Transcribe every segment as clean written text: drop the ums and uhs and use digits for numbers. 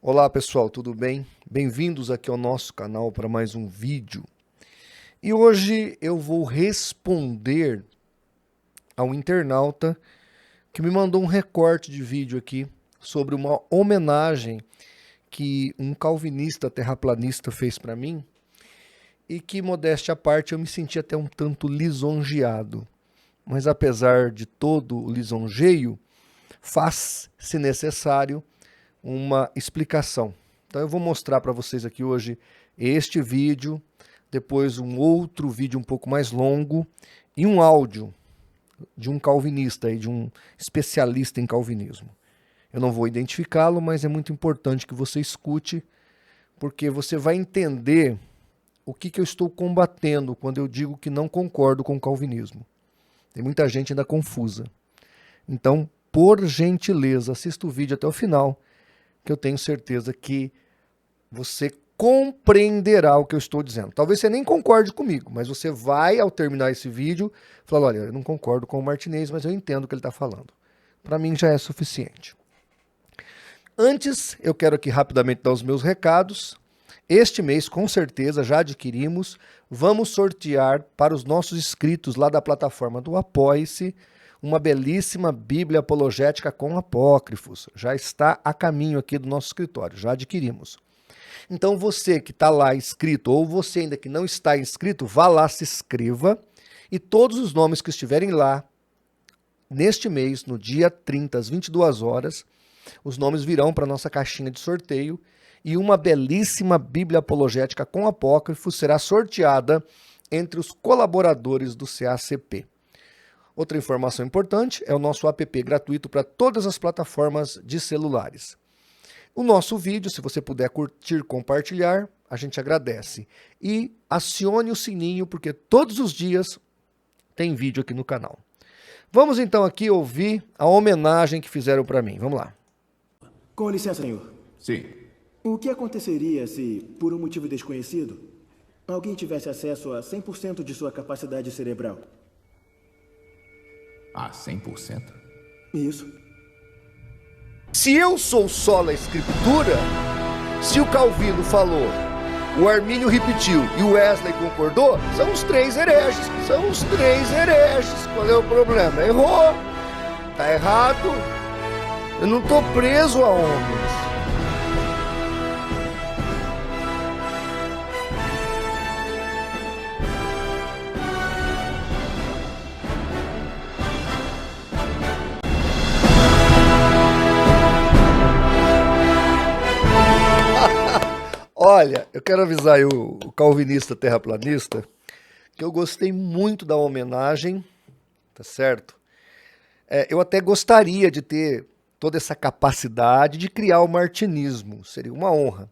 Olá pessoal, tudo bem? Bem-vindos aqui ao nosso canal para mais um vídeo. E hoje eu vou responder ao internauta que me mandou um recorte de vídeo aqui sobre uma homenagem que um calvinista terraplanista fez para mim e que, modéstia à parte, eu me senti até um tanto lisonjeado. Mas apesar de todo o lisonjeio, faz-se necessário uma explicação. Então eu vou mostrar para vocês aqui hoje este vídeo, depois um outro vídeo um pouco mais longo e um áudio de um calvinista, de um especialista em calvinismo. Eu não vou identificá-lo, mas é muito importante que você escute, porque você vai entender o que eu estou combatendo quando eu digo que não concordo com o calvinismo. Tem muita gente ainda confusa. Então, por gentileza, assista o vídeo até o final, que eu tenho certeza que você compreenderá o que eu estou dizendo. Talvez você nem concorde comigo, mas você vai, ao terminar esse vídeo, falar, olha, eu não concordo com o Martinez, mas eu entendo o que ele está falando. Para mim já é suficiente. Antes, eu quero aqui rapidamente dar os meus recados. Este mês, com certeza, já adquirimos, vamos sortear para os nossos inscritos lá da plataforma do Apoie-se, uma belíssima Bíblia apologética com apócrifos. Já está a caminho aqui do nosso escritório, já adquirimos. Então você que está lá inscrito, ou você ainda que não está inscrito, vá lá, se inscreva, e todos os nomes que estiverem lá, neste mês, no dia 30, às 22 horas, os nomes virão para a nossa caixinha de sorteio, e uma belíssima Bíblia apologética com apócrifos será sorteada entre os colaboradores do CACP. Outra informação importante é o nosso app gratuito para todas as plataformas de celulares. O nosso vídeo, se você puder curtir, compartilhar, a gente agradece. E acione o sininho, porque todos os dias tem vídeo aqui no canal. Vamos então aqui ouvir a homenagem que fizeram para mim. Vamos lá. Com licença, senhor. Sim. O que aconteceria se, por um motivo desconhecido, alguém tivesse acesso a 100% de sua capacidade cerebral? Ah, 100%? Isso. Se eu sou sola escritura, se o Calvino falou, o Armínio repetiu e o Wesley concordou, são os três hereges. São os três hereges. Qual é o problema? Errou. Tá errado. Eu não tô preso a homens. Olha, eu quero avisar aí o calvinista terraplanista que eu gostei muito da homenagem, tá certo? Eu até gostaria de ter toda essa capacidade de criar o martinismo, seria uma honra.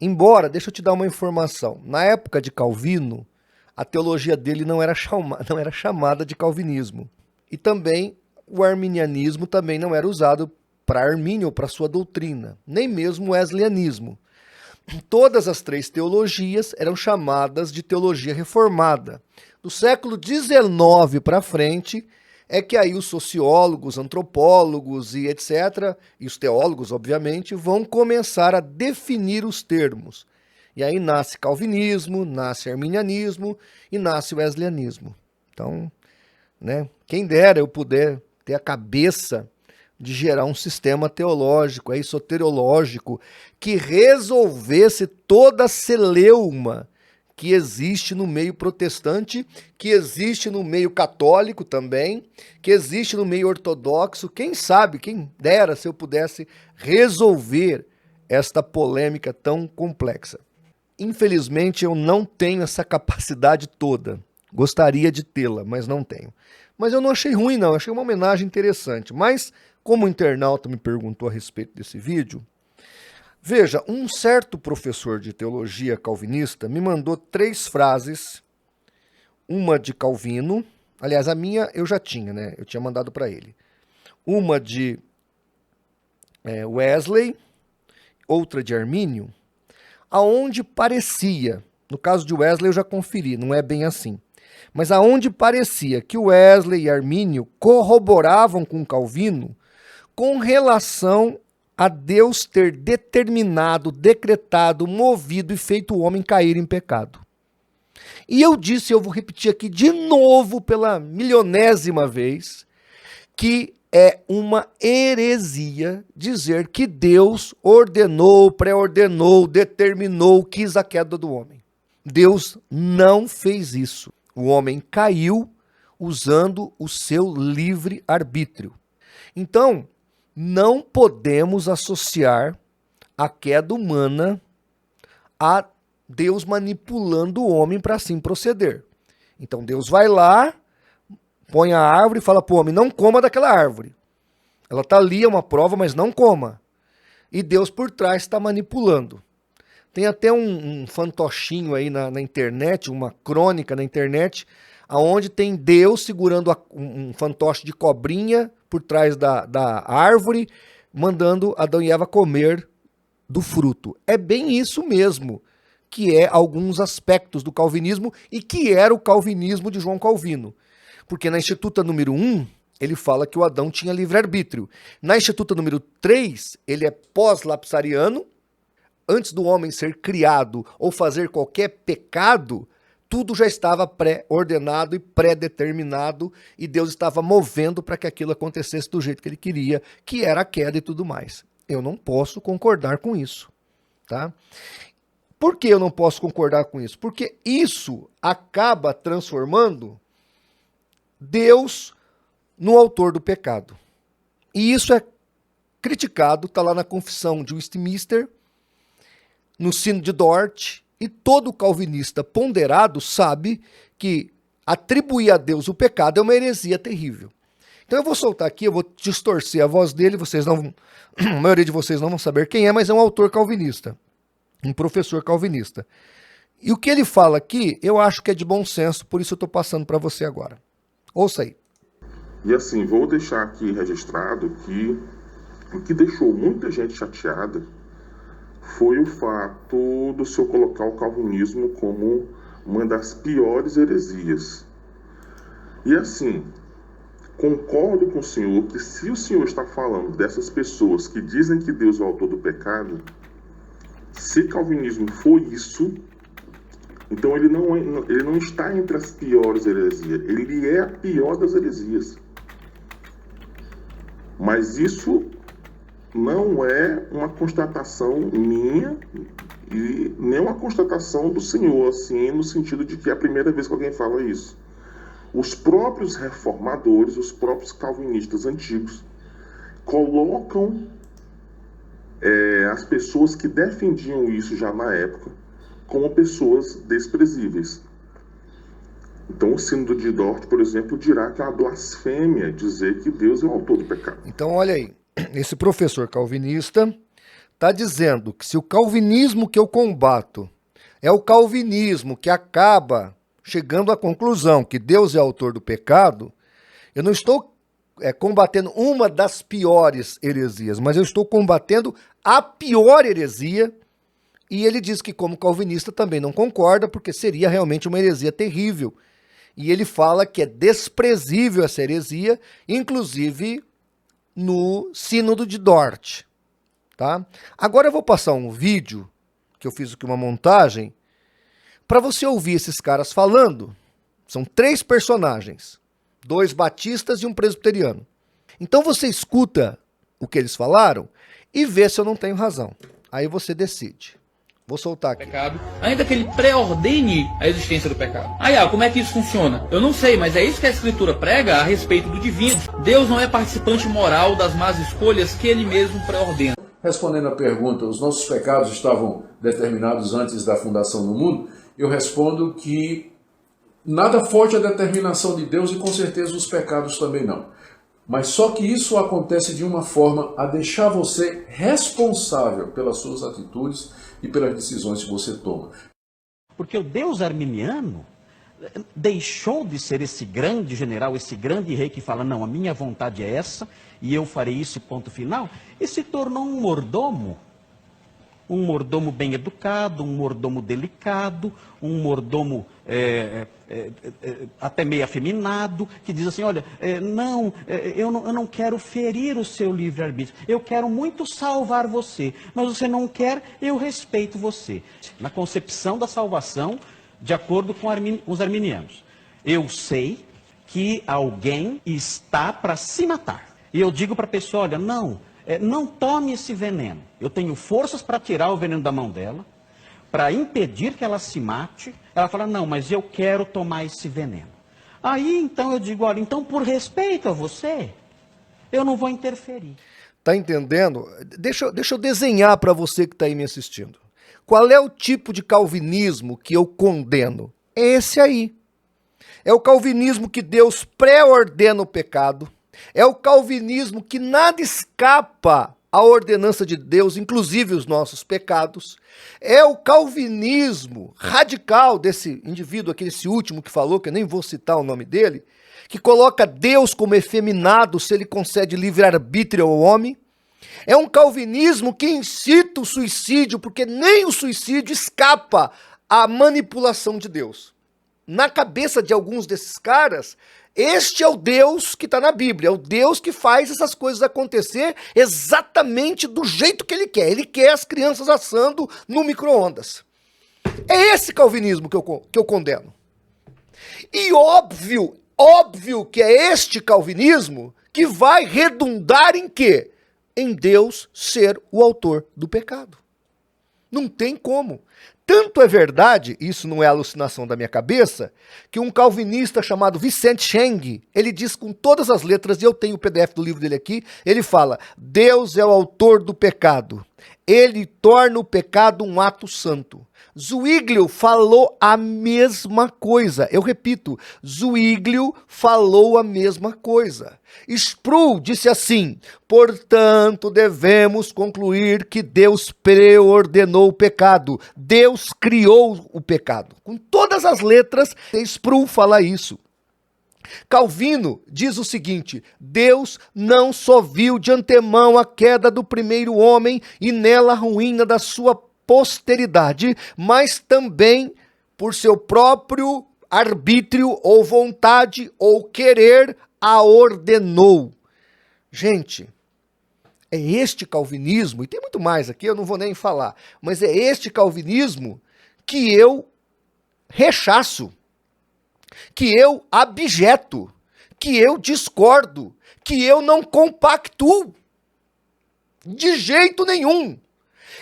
Embora, deixa eu te dar uma informação, na época de Calvino, a teologia dele não era chamada de calvinismo. E também o arminianismo também não era usado para Armínio ou para sua doutrina, nem mesmo o wesleyanismo. Todas as três teologias eram chamadas de teologia reformada. Do século XIX para frente, é que aí os sociólogos, antropólogos e etc., e os teólogos, obviamente, vão começar a definir os termos. E aí nasce calvinismo, nasce arminianismo e nasce o wesleyanismo. Então, né, quem dera eu puder ter a cabeça de gerar um sistema teológico, soteriológico, que resolvesse toda a celeuma que existe no meio protestante, que existe no meio católico também, que existe no meio ortodoxo. Quem sabe, quem dera se eu pudesse resolver esta polêmica tão complexa. Infelizmente, eu não tenho essa capacidade toda. Gostaria de tê-la, mas não tenho. Mas eu não achei ruim, não. Achei uma homenagem interessante. Mas, como o internauta me perguntou a respeito desse vídeo, veja, um certo professor de teologia calvinista me mandou 3 frases, uma de Calvino, aliás, a minha eu já tinha, né? Eu tinha mandado para ele. Uma de Wesley, outra de Armínio, aonde parecia, no caso de Wesley eu já conferi, não é bem assim, Mas aonde parecia que Wesley e Armínio corroboravam com Calvino com relação a Deus ter determinado, decretado, movido e feito o homem cair em pecado. E eu disse, eu vou repetir aqui de novo pela milionésima vez, que é uma heresia dizer que Deus ordenou, pré-ordenou, determinou, quis a queda do homem. Deus não fez isso. O homem caiu usando o seu livre-arbítrio. Então, não podemos associar a queda humana a Deus manipulando o homem para assim proceder. Então Deus vai lá, põe a árvore e fala para o homem, não coma daquela árvore. Ela está ali, é uma prova, mas não coma. E Deus por trás está manipulando. Tem até um fantochinho aí na internet, uma crônica na internet, onde tem Deus segurando um fantoche de cobrinha por trás da árvore, mandando Adão e Eva comer do fruto. É bem isso mesmo, que é alguns aspectos do calvinismo e que era o calvinismo de João Calvino. Porque na Instituta número 1, ele fala que o Adão tinha livre-arbítrio. Na Instituta número 3, ele é pós-lapsariano. Antes do homem ser criado ou fazer qualquer pecado, tudo já estava pré-ordenado e pré-determinado e Deus estava movendo para que aquilo acontecesse do jeito que ele queria, que era a queda e tudo mais. Eu não posso concordar com isso, tá? Por que eu não posso concordar com isso? Porque isso acaba transformando Deus no autor do pecado. E isso é criticado, está lá na Confissão de Westminster, no Sino de Dort, e todo calvinista ponderado sabe que atribuir a Deus o pecado é uma heresia terrível. Então eu vou soltar aqui, eu vou distorcer a voz dele, vocês não vão, a maioria de vocês não vão saber quem é, mas é um autor calvinista, um professor calvinista. E o que ele fala aqui, eu acho que é de bom senso, por isso eu estou passando para você agora. Ouça aí. E assim, vou deixar aqui registrado que o que deixou muita gente chateada foi o fato do senhor colocar o calvinismo como uma das piores heresias. E assim, concordo com o senhor que se o senhor está falando dessas pessoas que dizem que Deus é o autor do pecado, se calvinismo for isso, então ele não está entre as piores heresias, ele é a pior das heresias. Mas isso não é uma constatação minha e nem uma constatação do senhor, assim, no sentido de que é a primeira vez que alguém fala isso. Os próprios reformadores, os próprios calvinistas antigos, colocam as pessoas que defendiam isso já na época como pessoas desprezíveis. Então o Sínodo de Dort, por exemplo, dirá que é uma blasfêmia dizer que Deus é o autor do pecado. Então olha aí, esse professor calvinista está dizendo que se o calvinismo que eu combato é o calvinismo que acaba chegando à conclusão que Deus é autor do pecado, eu não estou combatendo uma das piores heresias, mas eu estou combatendo a pior heresia, e ele diz que como calvinista também não concorda, porque seria realmente uma heresia terrível. E ele fala que é desprezível essa heresia, inclusive no Sínodo de Dort. Tá? Agora eu vou passar um vídeo, que eu fiz aqui uma montagem, para você ouvir esses caras falando. São 3 personagens, 2 batistas e um presbiteriano. Então você escuta o que eles falaram e vê se eu não tenho razão. Aí você decide. Vou soltar aqui. Pecado, ainda que ele pré-ordene a existência do pecado. Como é que isso funciona? Eu não sei, mas é isso que a Escritura prega a respeito do divino. Deus não é participante moral das más escolhas que ele mesmo pré-ordena. Respondendo à pergunta, os nossos pecados estavam determinados antes da fundação do mundo? Eu respondo que nada foge à determinação de Deus e com certeza os pecados também não. Mas só que isso acontece de uma forma a deixar você responsável pelas suas atitudes e pelas decisões que você toma. Porque o Deus arminiano deixou de ser esse grande general, esse grande rei que fala, não, a minha vontade é essa e eu farei isso e ponto final, e se tornou um mordomo um mordomo bem educado, um mordomo delicado, um mordomo até meio afeminado, que diz assim, olha, eu não quero ferir o seu livre-arbítrio, eu quero muito salvar você, mas você não quer, eu respeito você. Na concepção da salvação, de acordo com os arminianos, eu sei que alguém está para se matar. E eu digo para a pessoa, olha, não tome esse veneno. Eu tenho forças para tirar o veneno da mão dela, para impedir que ela se mate. Ela fala, não, mas eu quero tomar esse veneno. Aí, então, eu digo, olha, então, por respeito a você, eu não vou interferir. Tá entendendo? Deixa eu desenhar para você que está aí me assistindo. Qual é o tipo de calvinismo que eu condeno? É esse aí. É o calvinismo que Deus pré-ordena o pecado. É o calvinismo que nada escapa à ordenança de Deus, inclusive os nossos pecados. É o calvinismo radical desse indivíduo aqui, esse último que falou, que eu nem vou citar o nome dele, que coloca Deus como efeminado se ele concede livre-arbítrio ao homem. É um calvinismo que incita o suicídio, porque nem o suicídio escapa à manipulação de Deus. Na cabeça de alguns desses caras, este é o Deus que está na Bíblia, é o Deus que faz essas coisas acontecer exatamente do jeito que ele quer. Ele quer as crianças assando no micro-ondas. É esse calvinismo que eu condeno. E óbvio que é este calvinismo que vai redundar em quê? Em Deus ser o autor do pecado. Não tem como. Tanto é verdade, isso não é alucinação da minha cabeça, que um calvinista chamado Vicente Cheng, ele diz com todas as letras, e eu tenho o PDF do livro dele aqui, ele fala, Deus é o autor do pecado, ele torna o pecado um ato santo. Zwinglio falou a mesma coisa, eu repito, Zwinglio falou a mesma coisa. Sproul disse assim, portanto devemos concluir que Deus preordenou o pecado, Deus criou o pecado. Com todas as letras, Sproul fala isso. Calvino diz o seguinte, Deus não só viu de antemão a queda do primeiro homem e nela a ruína da sua posteridade, mas também por seu próprio arbítrio ou vontade ou querer a ordenou. Gente, é este calvinismo, e tem muito mais aqui, eu não vou nem falar, mas é este calvinismo que eu rechaço, que eu abjeto, que eu discordo, que eu não compactuo de jeito nenhum.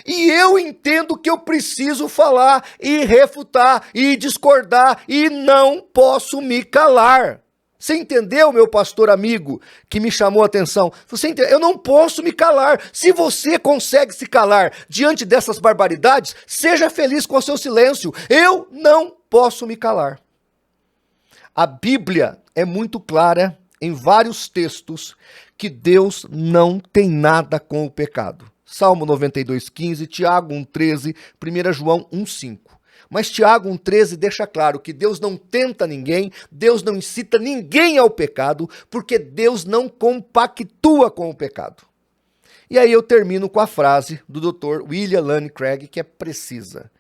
E eu entendo que eu preciso falar e refutar e discordar e não posso me calar. Você entendeu, meu pastor amigo, que me chamou a atenção? Você entendeu? Eu não posso me calar. Se você consegue se calar diante dessas barbaridades, seja feliz com o seu silêncio. Eu não posso me calar. A Bíblia é muito clara em vários textos que Deus não tem nada com o pecado. Salmo 92:15, Tiago 1:13, 1 João 1:5. Mas Tiago 1:13 deixa claro que Deus não tenta ninguém, Deus não incita ninguém ao pecado, porque Deus não compactua com o pecado. E aí eu termino com a frase do Dr. William Lane Craig, que é precisa.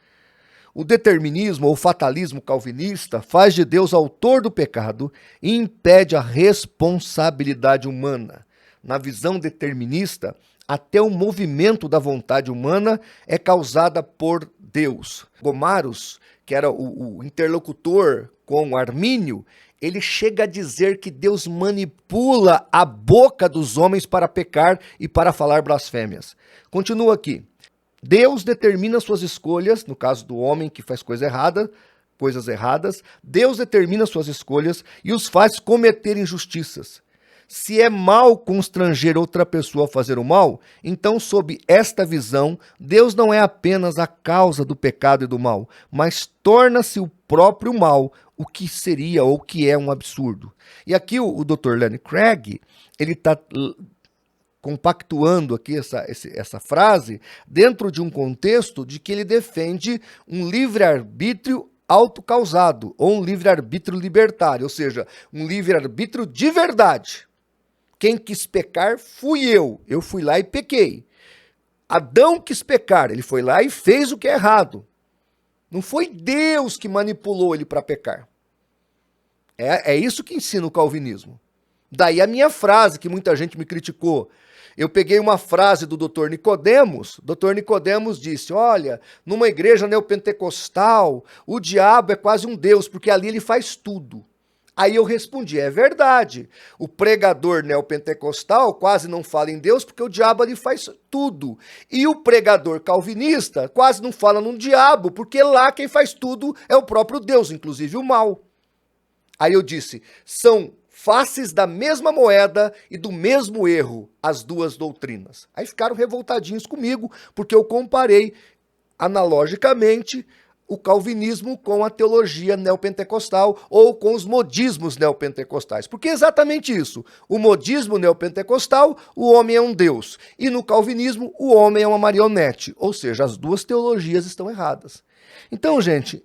O determinismo ou fatalismo calvinista faz de Deus autor do pecado e impede a responsabilidade humana. Na visão determinista, até o movimento da vontade humana é causada por Deus. Gomarus, que era o interlocutor com Armínio, ele chega a dizer que Deus manipula a boca dos homens para pecar e para falar blasfêmias. Continua aqui. Deus determina suas escolhas, no caso do homem que faz coisas erradas, Deus determina suas escolhas e os faz cometer injustiças. Se é mal constranger outra pessoa a fazer o mal, então, sob esta visão, Deus não é apenas a causa do pecado e do mal, mas torna-se o próprio mal, o que seria ou que é um absurdo. E aqui o Dr. Lane Craig, ele está compactuando aqui essa frase dentro de um contexto de que ele defende um livre-arbítrio autocausado, ou um livre-arbítrio libertário, ou seja, um livre-arbítrio de verdade. Quem quis pecar fui eu fui lá e pequei. Adão quis pecar, ele foi lá e fez o que é errado. Não foi Deus que manipulou ele para pecar. É isso que ensina o calvinismo. Daí a minha frase, que muita gente me criticou. Eu peguei uma frase do Dr. Nicodemos. Dr. Nicodemos disse, olha, numa igreja neopentecostal, o diabo é quase um Deus, porque ali ele faz tudo. Aí eu respondi, é verdade. O pregador neopentecostal quase não fala em Deus, porque o diabo ali faz tudo. E o pregador calvinista quase não fala no diabo, porque lá quem faz tudo é o próprio Deus, inclusive o mal. Aí eu disse, são faces da mesma moeda e do mesmo erro, as duas doutrinas. Aí ficaram revoltadinhos comigo, porque eu comparei analogicamente o calvinismo com a teologia neopentecostal ou com os modismos neopentecostais. Porque é exatamente isso. O modismo neopentecostal, o homem é um Deus. E no calvinismo, o homem é uma marionete. Ou seja, as duas teologias estão erradas. Então, gente,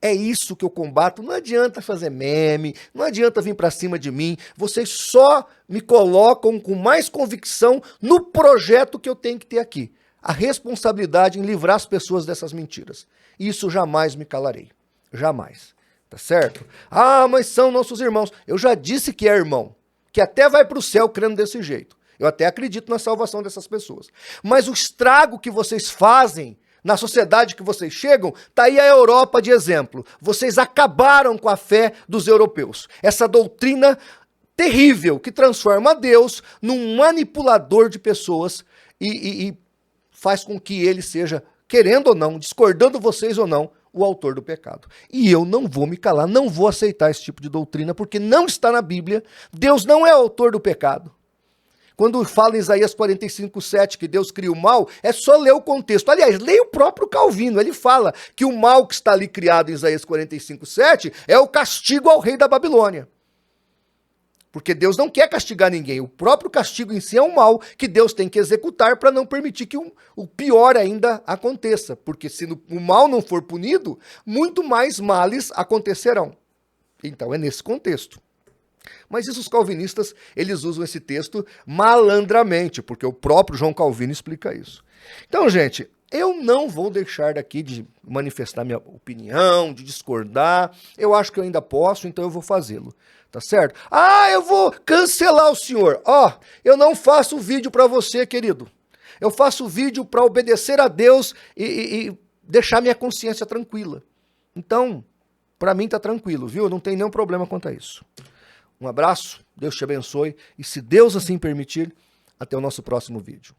é isso que eu combato. Não adianta fazer meme, não adianta vir para cima de mim. Vocês só me colocam com mais convicção no projeto que eu tenho que ter aqui. A responsabilidade em livrar as pessoas dessas mentiras. Isso jamais me calarei. Jamais. Tá certo? Ah, mas são nossos irmãos. Eu já disse que é irmão. Que até vai para o céu crendo desse jeito. Eu até acredito na salvação dessas pessoas. Mas o estrago que vocês fazem na sociedade que vocês chegam, tá aí a Europa de exemplo. Vocês acabaram com a fé dos europeus. Essa doutrina terrível que transforma Deus num manipulador de pessoas e faz com que ele seja, querendo ou não, discordando vocês ou não, o autor do pecado. E eu não vou me calar, não vou aceitar esse tipo de doutrina, porque não está na Bíblia. Deus não é o autor do pecado. Quando fala em Isaías 45:7 que Deus cria o mal, é só ler o contexto. Aliás, leia o próprio Calvino, ele fala que o mal que está ali criado em Isaías 45:7 é o castigo ao rei da Babilônia. Porque Deus não quer castigar ninguém. O próprio castigo em si é um mal que Deus tem que executar para não permitir que o pior ainda aconteça. Porque se o mal não for punido, muito mais males acontecerão. Então é nesse contexto. Mas isso os calvinistas, eles usam esse texto malandramente, porque o próprio João Calvino explica isso. Então, gente, eu não vou deixar daqui de manifestar minha opinião, de discordar. Eu acho que eu ainda posso, então eu vou fazê-lo. Tá certo? Ah, eu vou cancelar o senhor. Ó, eu não faço vídeo para você, querido. Eu faço vídeo para obedecer a Deus e deixar minha consciência tranquila. Então, para mim tá tranquilo, viu? Eu não tenho nenhum problema quanto a isso. Um abraço, Deus te abençoe e se Deus assim permitir, até o nosso próximo vídeo.